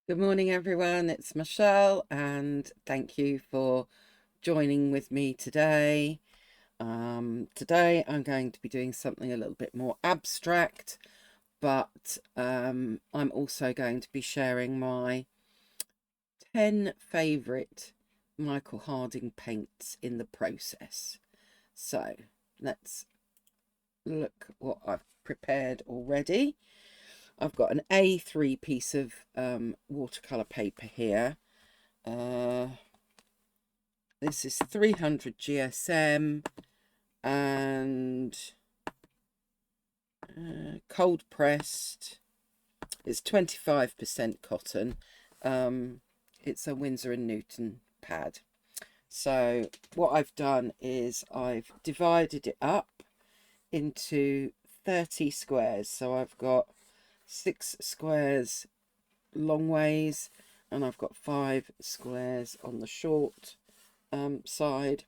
Good morning, everyone. It's Michelle, and thank you for joining with me today. Today, I'm going to be doing something a little bit more abstract, but I'm also going to be sharing my 10 favourite Michael Harding paints in the process. So let's look what I've prepared already. I've got an A3 piece of watercolour paper here. This is 300 GSM and cold pressed. It's 25% cotton. It's a Winsor & Newton pad. So what I've done is I've divided it up into 30 squares. So I've got 6 squares long ways and I've got 5 squares on the short side.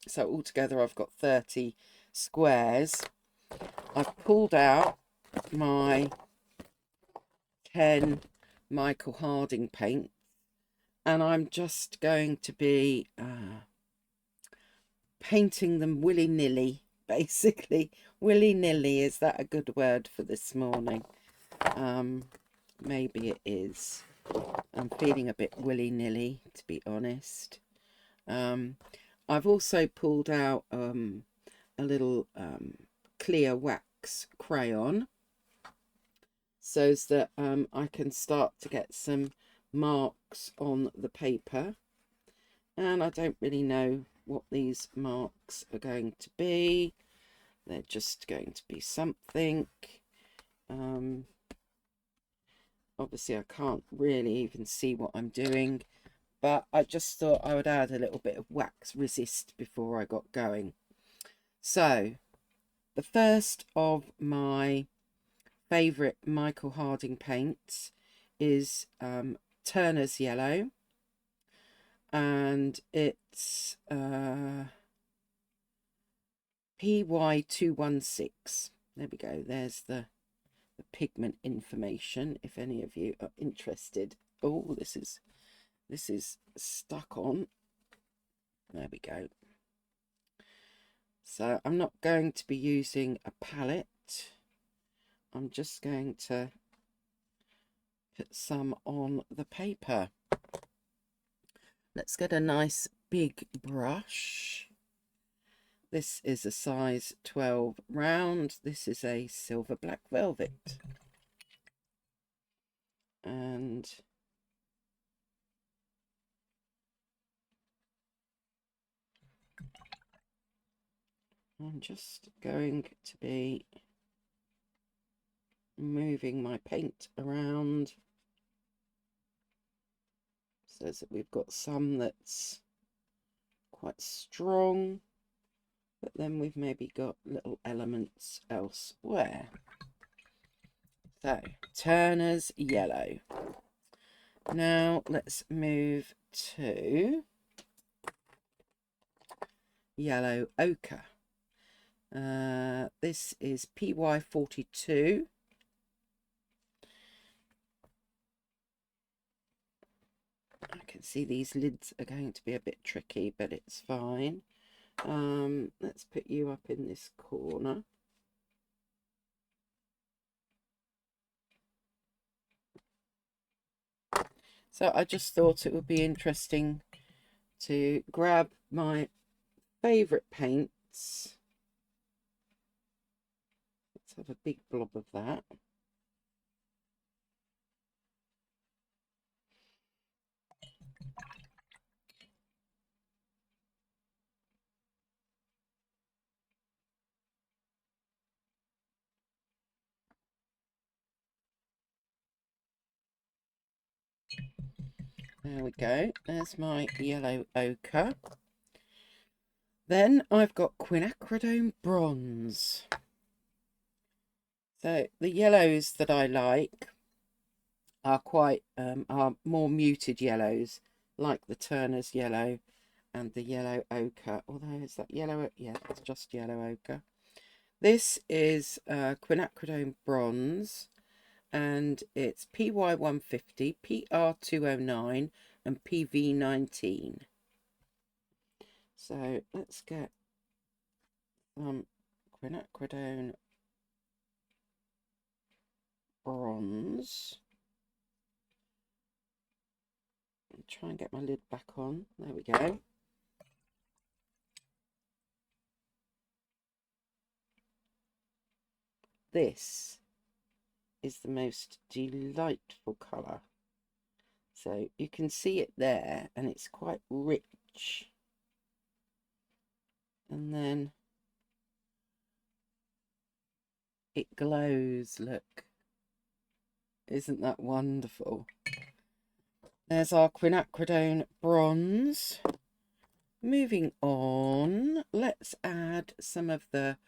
So altogether I've got 30 squares. I've pulled out my 10 Michael Harding paints and I'm just going to be painting them willy-nilly, basically. Willy-nilly, is that a good word for this morning? Maybe it is. I'm feeling a bit willy-nilly, to be honest. I've also pulled out a little clear wax crayon so that I can start to get some marks on the paper, and I don't really know what these marks are going to be. They're just going to be something. Obviously I can't really even see what I'm doing, but I just thought I would add a little bit of wax resist before I got going. So the first of my favourite Michael Harding paints is Turner's Yellow, and it's PY216. There we go. There's the pigment information if any of you are interested. Oh, this is stuck on. There we go. So I'm not going to be using a palette. I'm just going to put some on the paper. Let's get a nice big brush. This is a size 12 round. This is a silver black velvet. And I'm just going to be moving my paint around so that we've got some that's quite strong, but then we've maybe got little elements elsewhere. So Turner's Yellow. Now let's move to Yellow Ochre. This is PY42. I can see these lids are going to be a bit tricky, but it's fine. Let's put you up in this corner. So I just thought it would be interesting to grab my favourite paints. Let's have a big blob of that. There we go. There's my yellow ochre. Then I've got Quinachridone Bronze. So the yellows that I like are are more muted yellows, like the Turner's Yellow and the Yellow Ochre. Although is that yellow? Yeah, it's just Yellow Ochre. This is Quinacridone Bronze, and it's PY150, PR209 and PV19. So let's get some Quinachridone bronze. I'll try and get my lid back on. There we go. This is the most delightful colour. So you can see it there, and it's quite rich. And then it glows, look. Isn't that wonderful? There's our Quinachridone bronze. Moving on, let's add some of the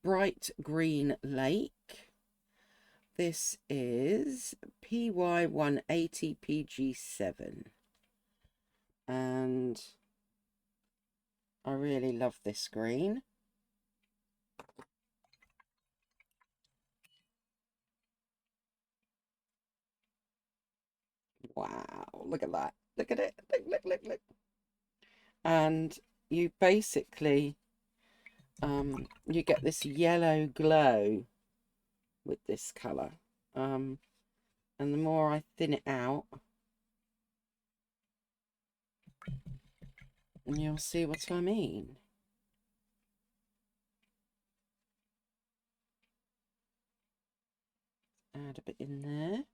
bright green lake. This is PY180 PG7. And I really love this green. Wow, look at that. Look at it. Look, look, look, look. And you basically, you get this yellow glow with this colour. And the more I thin it out, and you'll see what I mean. Add a bit in there.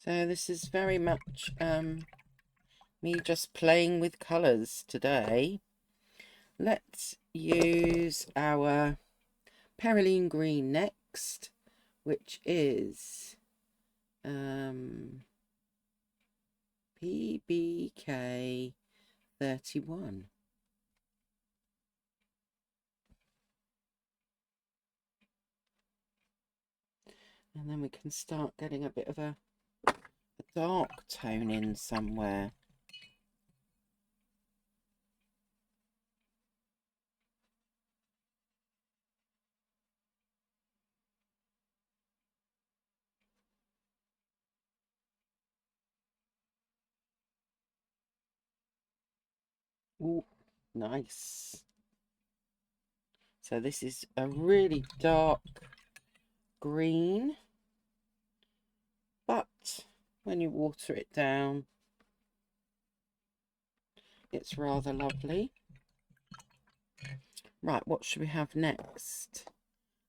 So this is very much me just playing with colours today. Let's use our Perylene green next, which is PBK 31. And then we can start getting a bit of a dark tone in somewhere. Ooh, nice. So this is a really dark green, but when you water it down, it's rather lovely. Right, what should we have next?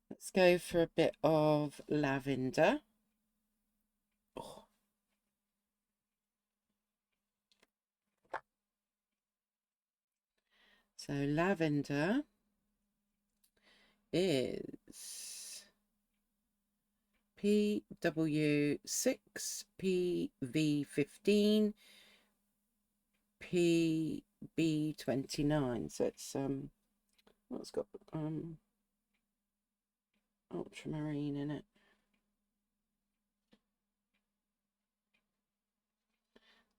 Let's go for a bit of lavender. Oh. So lavender is PW6, PV15, PB29. So it's well, it's got ultramarine in it.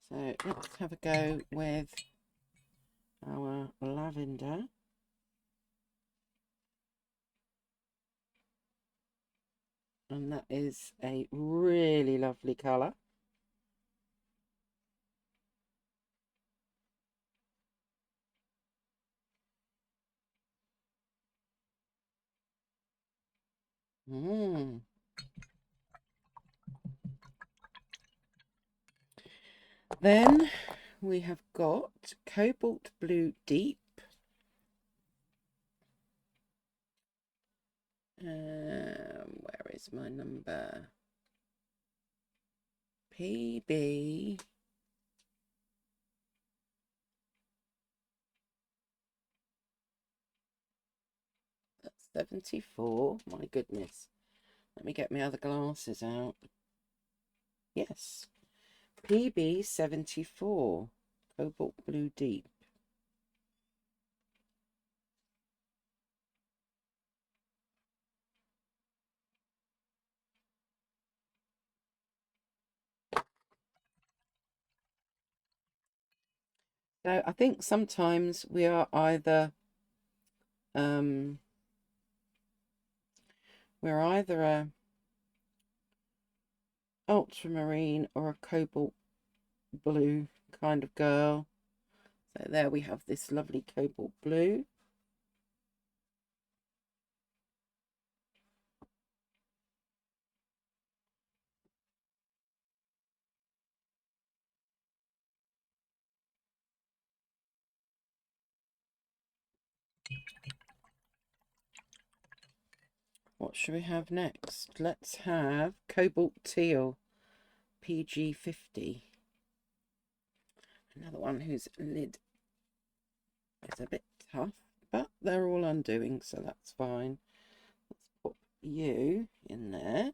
So let's have a go with our lavender. And that is a really lovely colour. Then we have got Cobalt Blue Deep. Where is my number? PB. That's 74. My goodness. Let me get my other glasses out. Yes. PB 74. Cobalt Blue Deep. So I think sometimes we are either um, we're either a ultramarine or a cobalt blue kind of girl. So there we have this lovely cobalt blue. What should we have next? Let's have Cobalt Teal PG50. Another one whose lid is a bit tough, but they're all undoing, so that's fine. Let's put you in there.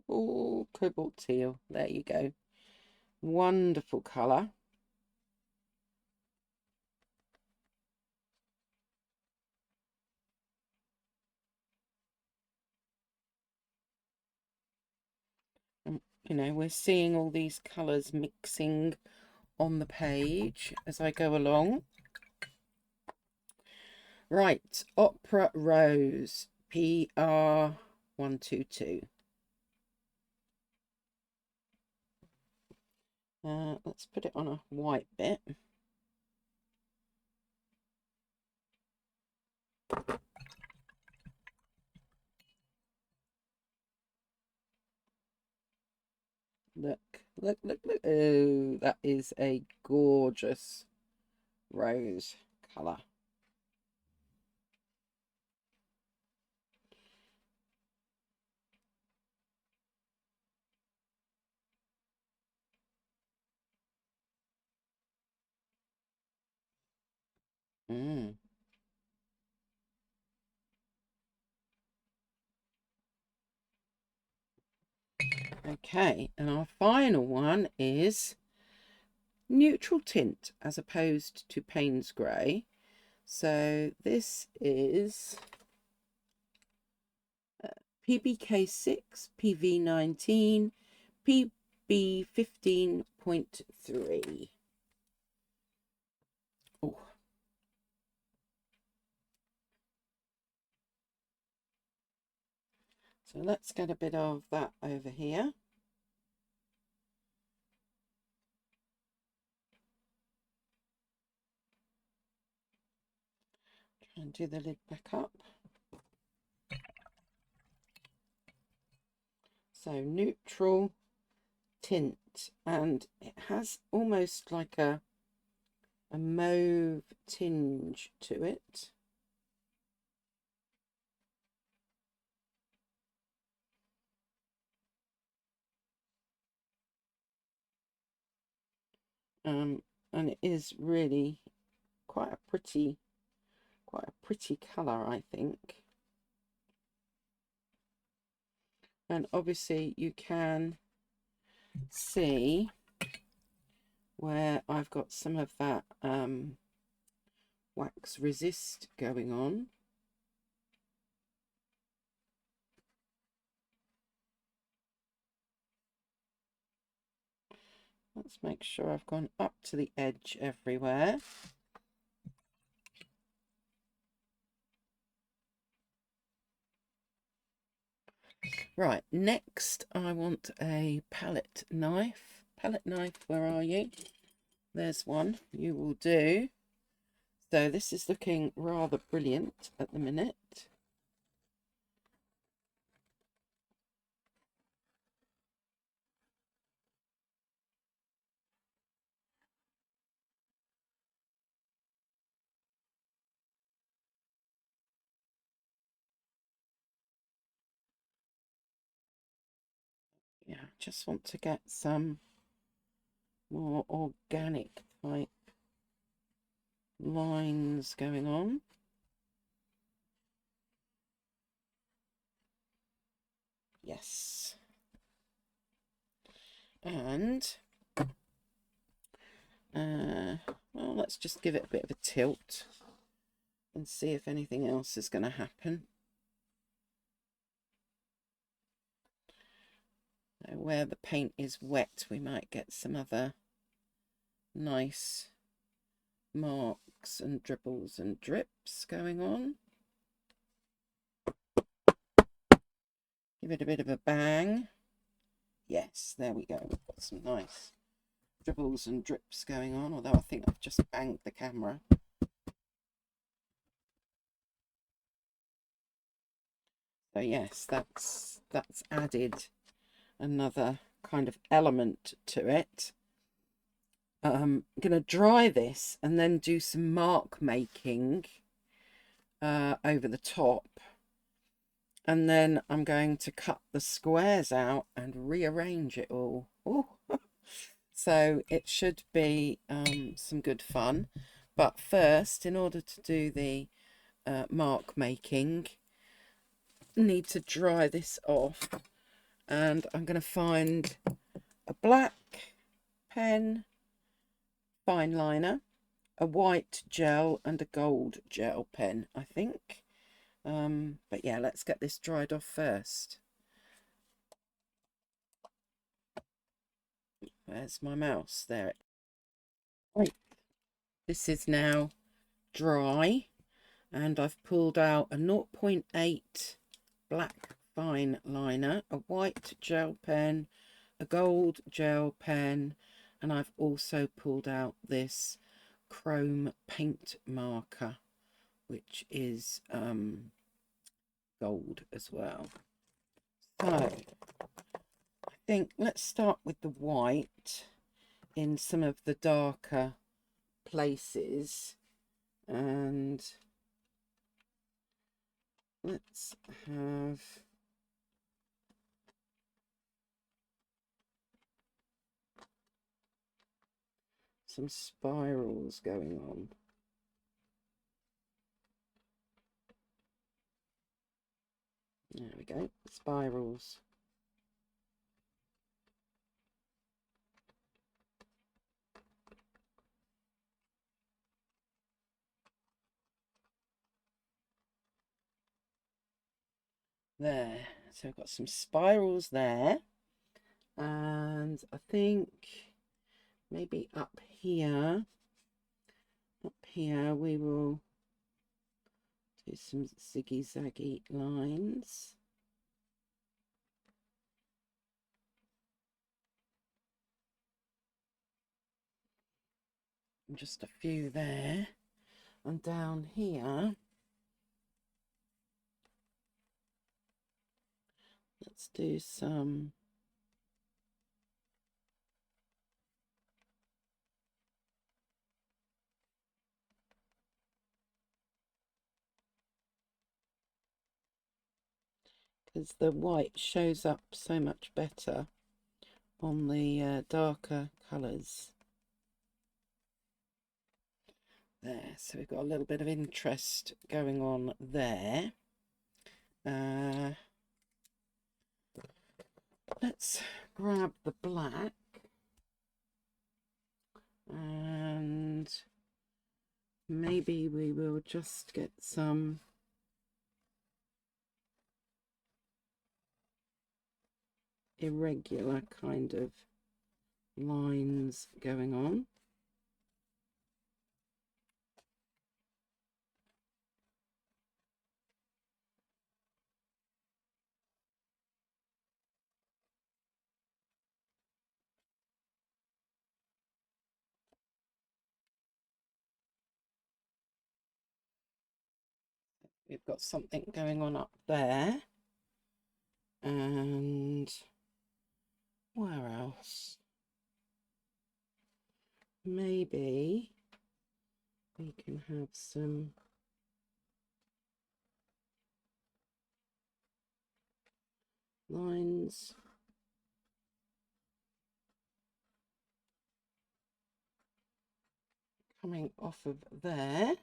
Oh, Cobalt Teal. There you go. Wonderful colour. You know, we're seeing all these colours mixing on the page as I go along. Right, Opera Rose PR122. Let's put it on a white bit. Look, look, look, look. Oh, that is a gorgeous rose colour. Mm. Okay, and our final one is neutral tint as opposed to Payne's Grey. So this is PBK6, PV19, PB15.3. Oh. So let's get a bit of that over here. Try and do the lid back up. So neutral tint, and it has almost like a mauve tinge to it. And it is really quite a pretty colour, I think. And obviously you can see where I've got some of that wax resist going on. Let's make sure I've gone up to the edge everywhere. Right, next I want a palette knife. Palette knife, where are you? There's one, you will do. So this is looking rather brilliant at the minute. Yeah, I just want to get some more organic type lines going on. Yes. And well, let's just give it a bit of a tilt and see if anything else is going to happen. Now, where the paint is wet, we might get some other nice marks and dribbles and drips going on. Give it a bit of a bang. Yes, there we go. We've got some nice dribbles and drips going on, although I think I've just banged the camera. So yes, that's added another kind of element to it. I'm going to dry this and then do some mark making over the top. And then I'm going to cut the squares out and rearrange it all. Ooh. So it should be some good fun. But first, in order to do the mark making, I need to dry this off. And I'm going to find a black pen, Fineliner, a white gel and a gold gel pen, I think. But yeah, let's get this dried off first. Where's my mouse? There. Right. This is now dry, and I've pulled out a 0.8 black fine liner, a white gel pen, a gold gel pen, and I've also pulled out this chrome paint marker, which is gold as well. So I think let's start with the white in some of the darker places, and let's have some spirals going on. There we go, spirals. There, so I've got some spirals there, and I think maybe up here we will do some ziggy-zaggy lines. And just a few there, and down here let's do some because the white shows up so much better on the darker colours. There, so we've got a little bit of interest going on there. Let's grab the black and maybe we will just get some irregular kind of lines going on. We've got something going on up there, and where else? Maybe we can have some lines coming off of there.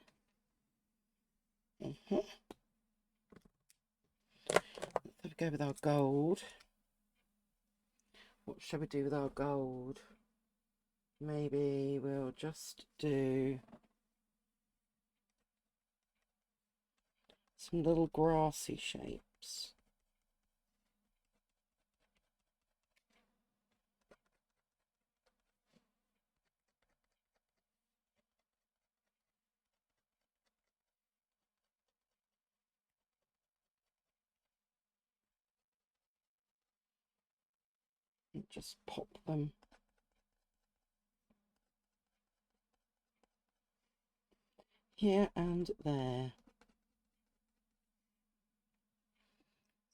Let's have a go with our gold. What shall we do with our gold? Maybe we'll just do some little grassy shapes. and just pop them here and there.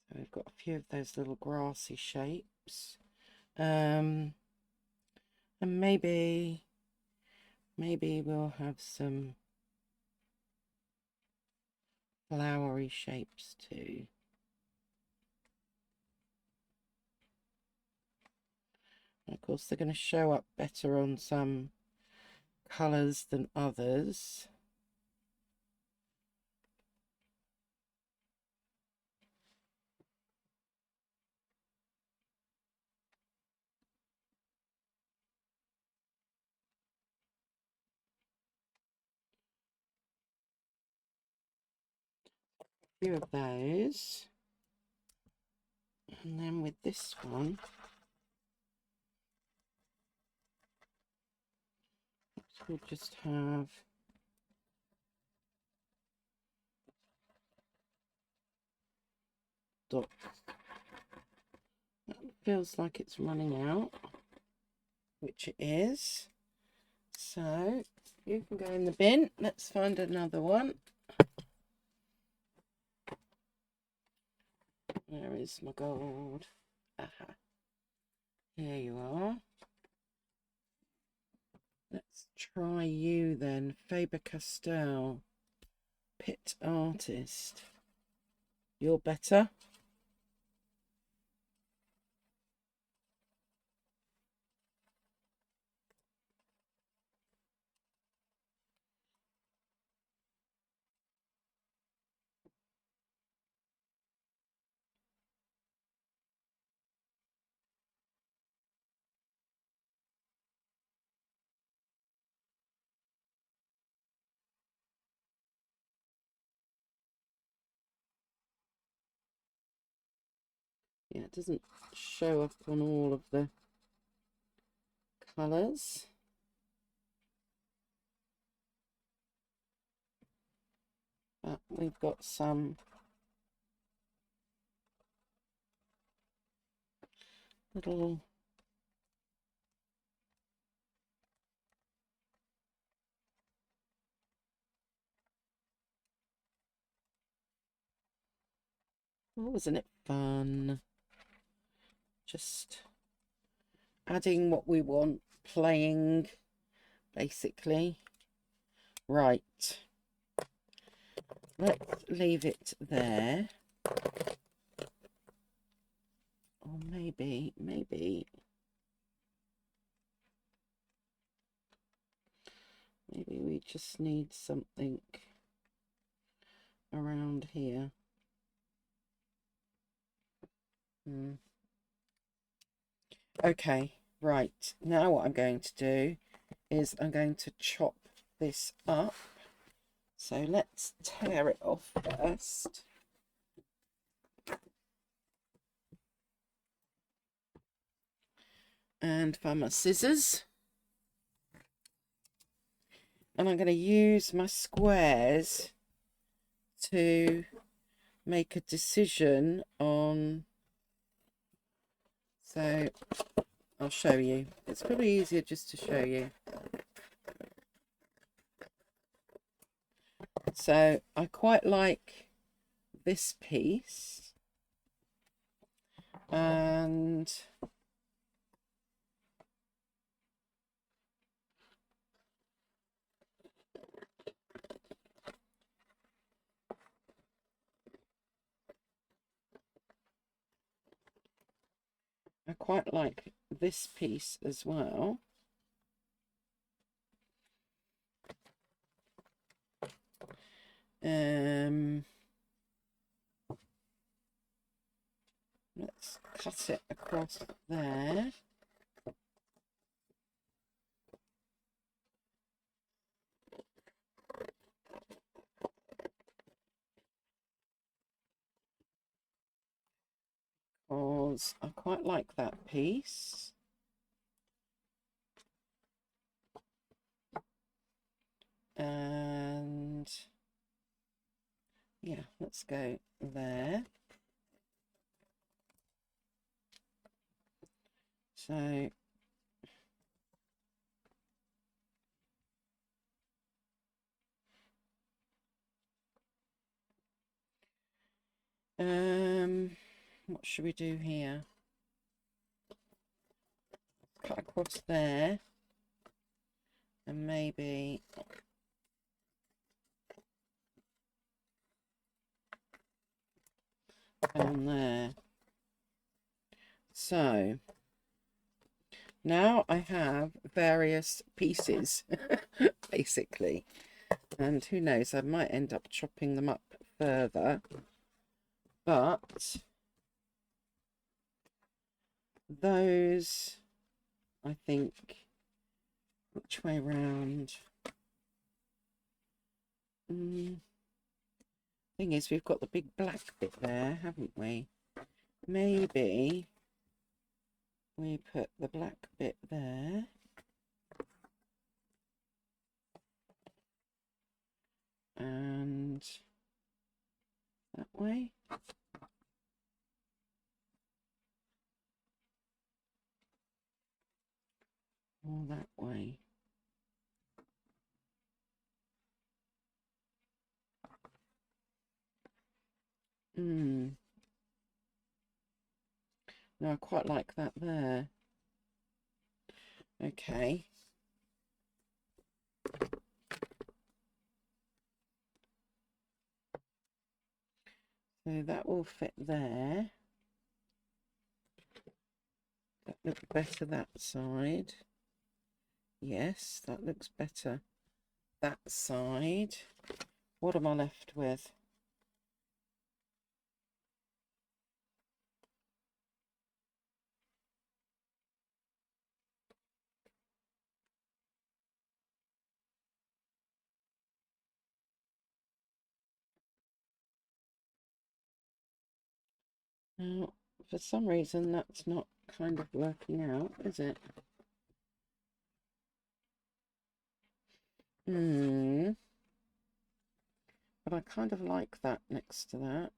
So we've got a few of those little grassy shapes, and maybe we'll have some flowery shapes too. And of course they're going to show up better on some colours than others. A few of those. And then with this one, we'll just have dots. That feels like it's running out, which it is. So you can go in the bin. Let's find another one. Where is my gold? Aha. Here you are. Let's try you then. Faber Castell. Pitt Artist. You're better. Yeah, it doesn't show up on all of the colours. But we've got some little oh, wasn't it fun? Just adding what we want, playing, basically. Right. Let's leave it there. Or maybe we just need something around here. Okay, right. Now what I'm going to do is I'm going to chop this up. So let's tear it off first. And find my scissors. And I'm going to use my squares to make a decision on. So I'll show you. It's probably easier just to show you. So I quite like this piece, and I quite like this piece as well. Let's cut it across there. Because I quite like that piece. And yeah, let's go there. So what should we do here? Cut across there, and maybe down there. So now I have various pieces basically, and who knows, I might end up chopping them up further, but those, I think, which way round? Thing is, we've got the big black bit there, haven't we? Maybe we put the black bit there. And that way. Or that way. No, I quite like that there. Okay. So that will fit there. That looks better that side. Yes, that looks better that side. What am I left with? Now, for some reason, that's not kind of working out, is it? But I kind of like that next to that.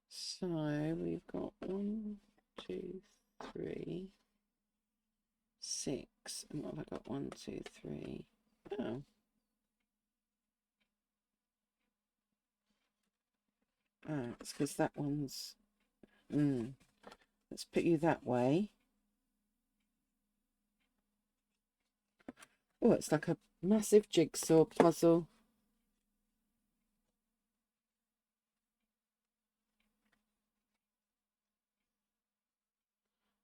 So we've got 1, 2, 3, 6. And what have I got? 1, 2, 3. Oh. Ah, it's because that one's... Let's put you that way. Oh, it's like a massive jigsaw puzzle.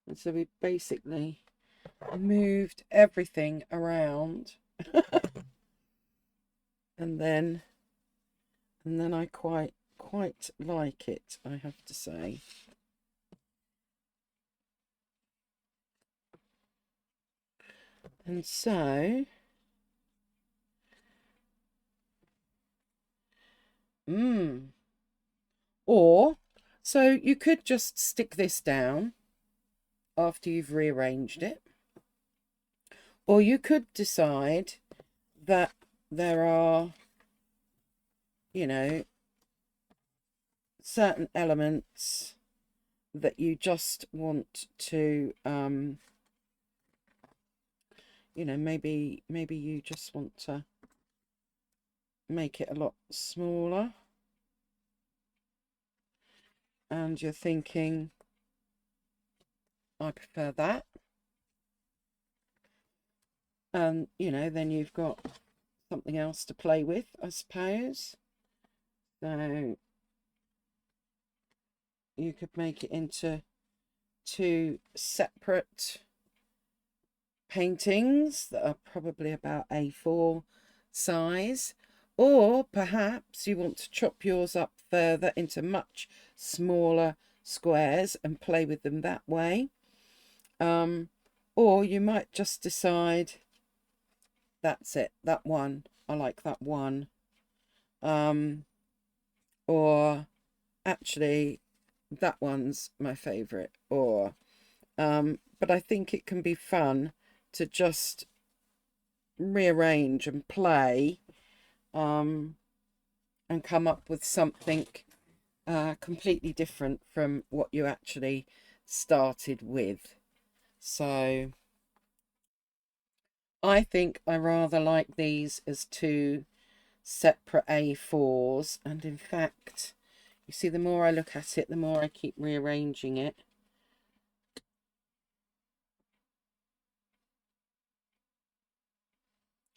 And so we basically moved everything around. and then I quite like it, I have to say. And so or so you could just stick this down after you've rearranged it, or you could decide that there are, you know, certain elements that you just want to you know, maybe you just want to make it a lot smaller, and you're thinking, I prefer that, and you know, then you've got something else to play with, I suppose. So you could make it into 2 separate paintings that are probably about A4 size, or perhaps you want to chop yours up further into much smaller squares and play with them that way. Or you might just decide, that's it, that one, I like that one. Or actually that one's my favorite. Or but I think it can be fun to just rearrange and play and come up with something completely different from what you actually started with. So I think I rather like these as two separate A4s, and in fact, you see, the more I look at it, the more I keep rearranging it.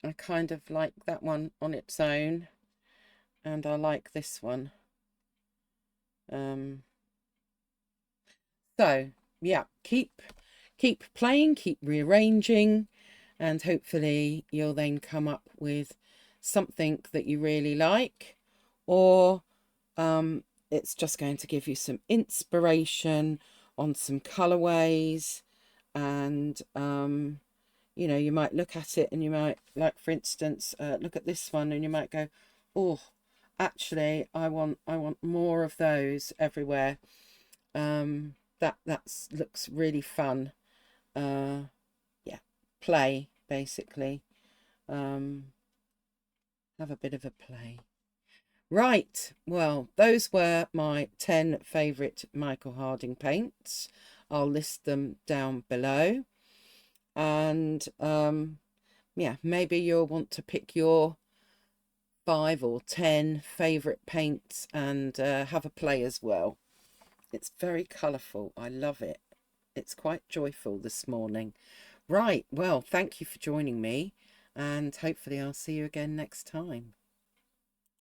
I kind of like that one on its own, and I like this one. So yeah, keep playing, keep rearranging, and hopefully you'll then come up with something that you really like, or it's just going to give you some inspiration on some colorways. And you know, you might look at it and you might, like for instance, look at this one and you might go, oh, actually I want more of those everywhere. That's looks really fun. Yeah, play basically. Have a bit of a play. Right, well, those were my 10 favourite Michael Harding paints. I'll list them down below. And yeah, maybe you'll want to pick your 5 or 10 favourite paints and have a play as well. It's very colourful. I love it. It's quite joyful this morning. Right, well, thank you for joining me, and hopefully I'll see you again next time.